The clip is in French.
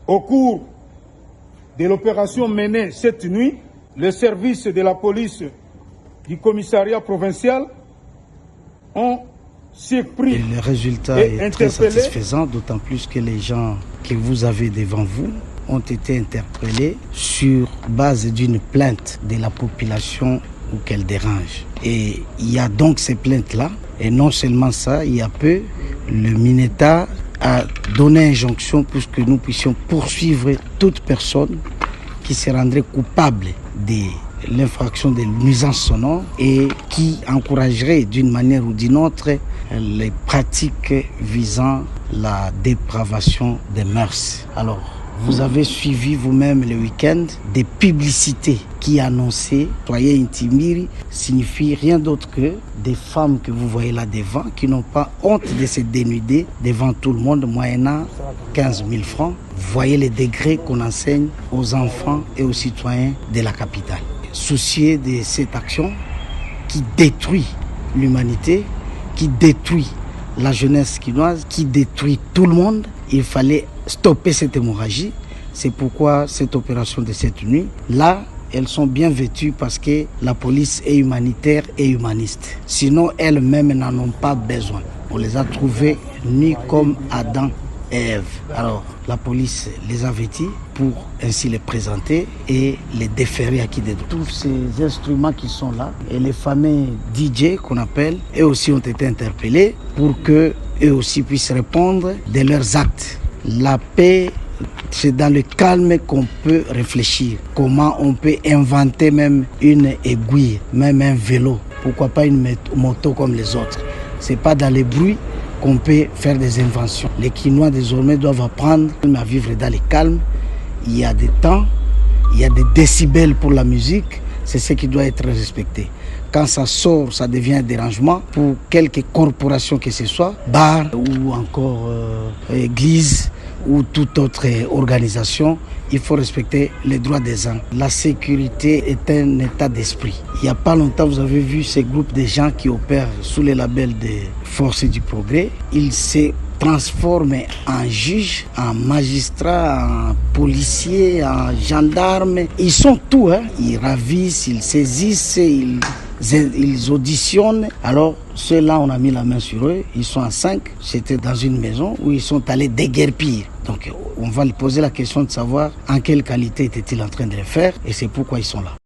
Au cours de l'opération menée cette nuit, les services de la police du commissariat provincial ont surpris. Et le résultat est très satisfaisant, d'autant plus que les gens que vous avez devant vous ont été interpellés sur base d'une plainte de la population ou qu'elle dérange. Et il y a donc ces plaintes-là. Et non seulement ça, il y a peu, le MINETA a donné injonction pour que nous puissions poursuivre toute personne qui se rendrait coupable de l'infraction de nuisance sonore et qui encouragerait d'une manière ou d'une autre les pratiques visant la dépravation des mœurs. Alors, vous avez suivi vous-même le week-end des publicités qui annonçaient « Soyez intimidés » signifie rien d'autre que des femmes que vous voyez là devant qui n'ont pas honte de se dénuder devant tout le monde moyennant 15 000 francs. Vous voyez les degrés qu'on enseigne aux enfants et aux citoyens de la capitale. Soucieux de cette action qui détruit l'humanité, qui détruit la jeunesse quinoise, qui détruit tout le monde, il fallait stopper cette hémorragie. C'est pourquoi cette opération de cette nuit, là, elles sont bien vêtues parce que la police est humanitaire et humaniste. Sinon, elles-mêmes n'en ont pas besoin. On les a trouvées nues comme Adam et Ève. Alors, la police les a vêtues pour ainsi les présenter et les déférer à qui des droits. Tous ces instruments qui sont là et les fameux DJ qu'on appelle, eux aussi ont été interpellés pour que eux aussi puissent répondre de leurs actes. La paix, c'est dans le calme qu'on peut réfléchir. Comment on peut inventer même une aiguille, même un vélo. Pourquoi pas une moto comme les autres. C'est pas dans les bruits qu'on peut faire des inventions. Les Quinois désormais doivent apprendre à vivre dans le calme. Il y a des temps, il y a des décibels pour la musique. C'est ce qui doit être respecté. Quand ça sort, ça devient un dérangement pour quelque corporation que ce soit, bar ou encore église ou toute autre organisation. Il faut respecter les droits des uns. La sécurité est un état d'esprit. Il n'y a pas longtemps, vous avez vu ces groupes de gens qui opèrent sous le label des forces du progrès. Ils se transforment en juges, en magistrats, en policiers, en gendarmes. Ils sont tout, hein. Ils ravissent, ils saisissent, ils auditionnent. Alors, ceux-là, on a mis la main sur eux. Ils sont à 5. C'était dans une maison où ils sont allés déguerpir. Donc, on va lui poser la question de savoir en quelle qualité étaient-ils en train de le faire et c'est pourquoi ils sont là.